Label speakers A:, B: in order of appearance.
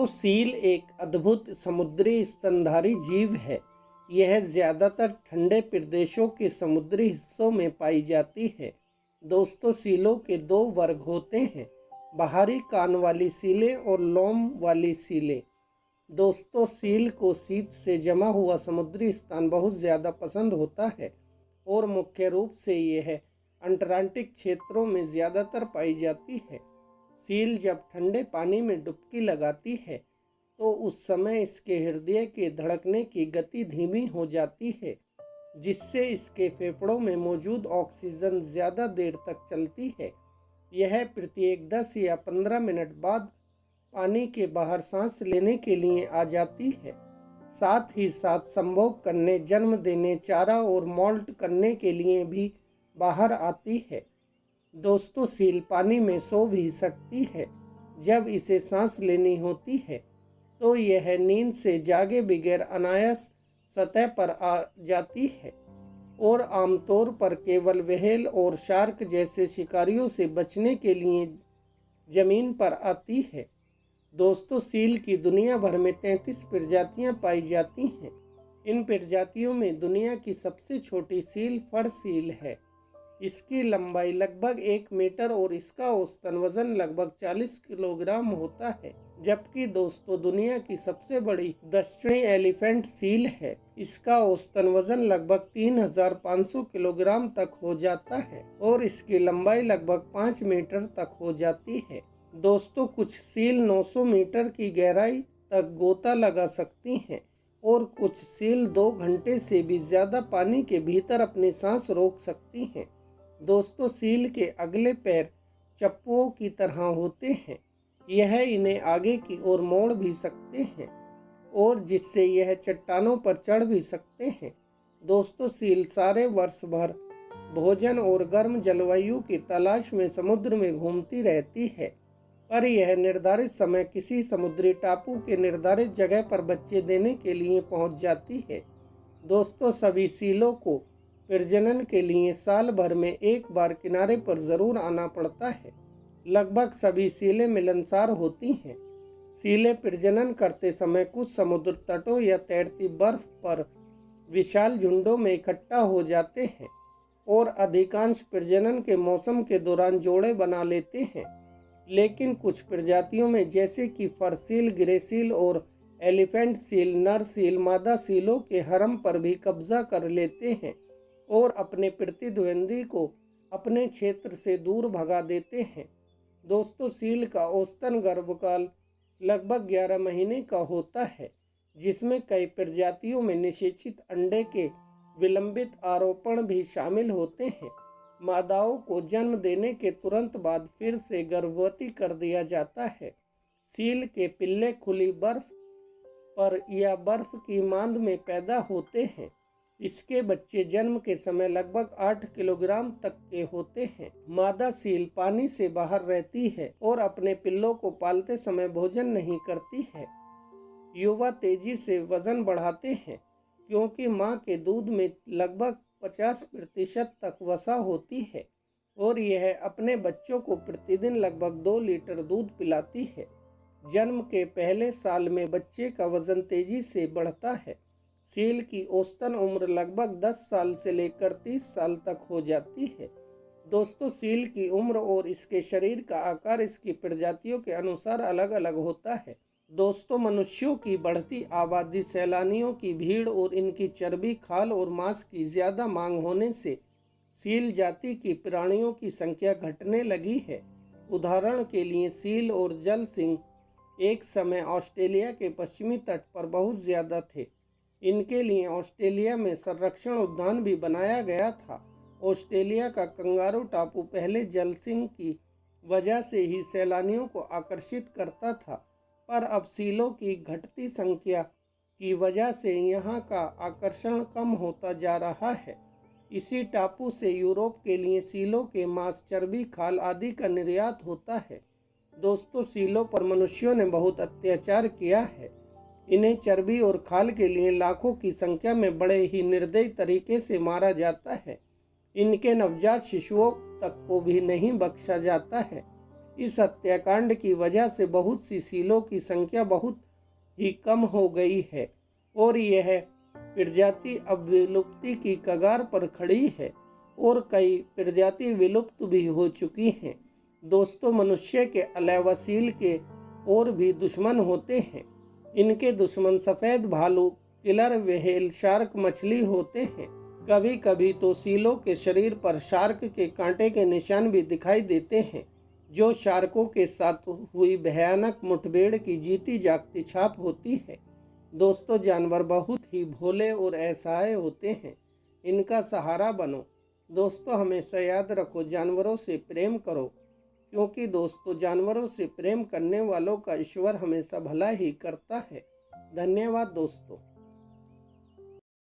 A: दोस्तों, सील एक अद्भुत समुद्री स्तनधारी जीव है। यह ज़्यादातर ठंडे प्रदेशों के समुद्री हिस्सों में पाई जाती है। दोस्तों, सीलों के दो वर्ग होते हैं, बाहरी कान वाली सीलें और लोम वाली सीलें। दोस्तों, सील को शीत से जमा हुआ समुद्री स्थान बहुत ज़्यादा पसंद होता है और मुख्य रूप से यह अंटार्कटिक क्षेत्रों में ज़्यादातर पाई जाती है। सील जब ठंडे पानी में डुबकी लगाती है तो उस समय इसके हृदय के धड़कने की गति धीमी हो जाती है, जिससे इसके फेफड़ों में मौजूद ऑक्सीजन ज़्यादा देर तक चलती है। यह प्रत्येक 10 या 15 मिनट बाद पानी के बाहर सांस लेने के लिए आ जाती है। साथ ही साथ संभोग करने, जन्म देने, चारा और मोल्ट करने के लिए भी बाहर आती है। दोस्तों, सील पानी में सो भी सकती है। जब इसे सांस लेनी होती है तो यह नींद से जागे बगैर अनायास सतह पर आ जाती है और आमतौर पर केवल व्हेल और शार्क जैसे शिकारियों से बचने के लिए जमीन पर आती है। दोस्तों, सील की दुनिया भर में 33 प्रजातियां पाई जाती हैं। इन प्रजातियों में दुनिया की सबसे छोटी सील फर सील है। इसकी लंबाई लगभग 1 मीटर और इसका औसतन वजन लगभग 40 किलोग्राम होता है। जबकि दोस्तों, दुनिया की सबसे बड़ी दक्षिणी एलिफेंट सील है। इसका औसतन वजन लगभग 3500 किलोग्राम तक हो जाता है और इसकी लंबाई लगभग 5 मीटर तक हो जाती है। दोस्तों, कुछ सील 900 मीटर की गहराई तक गोता लगा सकती हैं और कुछ सील 2 घंटे से भी ज़्यादा पानी के भीतर अपनी सांस रोक सकती हैं। दोस्तों, सील के अगले पैर चप्पुओं की तरह होते हैं। यह इन्हें आगे की ओर मोड़ भी सकते हैं और जिससे यह चट्टानों पर चढ़ भी सकते हैं। दोस्तों, सील सारे वर्ष भर भोजन और गर्म जलवायु की तलाश में समुद्र में घूमती रहती है, पर यह निर्धारित समय किसी समुद्री टापू के निर्धारित जगह पर बच्चे देने के लिए पहुंच जाती है। दोस्तों, सभी सीलों को प्रजनन के लिए साल भर में एक बार किनारे पर जरूर आना पड़ता है। लगभग सभी सीलें मिलनसार होती हैं। सीलें प्रजनन करते समय कुछ समुद्र तटों या तैरती बर्फ पर विशाल झुंडों में इकट्ठा हो जाते हैं और अधिकांश प्रजनन के मौसम के दौरान जोड़े बना लेते हैं। लेकिन कुछ प्रजातियों में, जैसे कि फर सील, ग्रे सील और एलिफेंट सील, नर सील मादा सीलों के हरम पर भी कब्जा कर लेते हैं और अपने प्रतिद्वंदी को अपने क्षेत्र से दूर भगा देते हैं। दोस्तों, सील का औसतन गर्भकाल लगभग 11 महीने का होता है, जिसमें कई प्रजातियों में निषेचित अंडे के विलंबित आरोपण भी शामिल होते हैं। मादाओं को जन्म देने के तुरंत बाद फिर से गर्भवती कर दिया जाता है। सील के पिल्ले खुली बर्फ पर या बर्फ की मांद में पैदा होते हैं। इसके बच्चे जन्म के समय लगभग 8 किलोग्राम तक के होते हैं। मादा सील पानी से बाहर रहती है और अपने पिल्लों को पालते समय भोजन नहीं करती है। युवा तेजी से वजन बढ़ाते हैं क्योंकि मां के दूध में लगभग 50% तक वसा होती है और यह अपने बच्चों को प्रतिदिन लगभग 2 लीटर दूध पिलाती है। जन्म के पहले साल में बच्चे का वजन तेजी से बढ़ता है। सील की औसतन उम्र लगभग 10 साल से लेकर 30 साल तक हो जाती है। दोस्तों, सील की उम्र और इसके शरीर का आकार इसकी प्रजातियों के अनुसार अलग अलग होता है। दोस्तों, मनुष्यों की बढ़ती आबादी, सैलानियों की भीड़ और इनकी चर्बी, खाल और मांस की ज़्यादा मांग होने से सील जाति की प्राणियों की संख्या घटने लगी है। उदाहरण के लिए, सील और जल सिंह एक समय ऑस्ट्रेलिया के पश्चिमी तट पर बहुत ज़्यादा थे। इनके लिए ऑस्ट्रेलिया में संरक्षण उद्यान भी बनाया गया था। ऑस्ट्रेलिया का कंगारू टापू पहले जल सिंह की वजह से ही सैलानियों को आकर्षित करता था, पर अब सीलों की घटती संख्या की वजह से यहाँ का आकर्षण कम होता जा रहा है। इसी टापू से यूरोप के लिए सीलों के मांस, चर्बी, खाल आदि का निर्यात होता है। दोस्तों, सीलों पर मनुष्यों ने बहुत अत्याचार किया है। इन्हें चर्बी और खाल के लिए लाखों की संख्या में बड़े ही निर्दयी तरीके से मारा जाता है। इनके नवजात शिशुओं तक को भी नहीं बख्शा जाता है। इस हत्याकांड की वजह से बहुत सी सीलों की संख्या बहुत ही कम हो गई है और यह प्रजाति अब विलुप्ति की कगार पर खड़ी है और कई प्रजाति विलुप्त भी हो चुकी हैं। दोस्तों, मनुष्य के अलावा सील के और भी दुश्मन होते हैं। इनके दुश्मन सफ़ेद भालू, किलर व्हेल, शार्क मछली होते हैं। कभी कभी तो सीलों के शरीर पर शार्क के कांटे के निशान भी दिखाई देते हैं, जो शार्कों के साथ हुई भयानक मुठभेड़ की जीती जागती छाप होती है। दोस्तों, जानवर बहुत ही भोले और असहाय होते हैं। इनका सहारा बनो। दोस्तों, हमेशा याद रखो, जानवरों से प्रेम करो, क्योंकि दोस्तों जानवरों से प्रेम करने वालों का ईश्वर हमेशा भला ही करता है। धन्यवाद दोस्तों।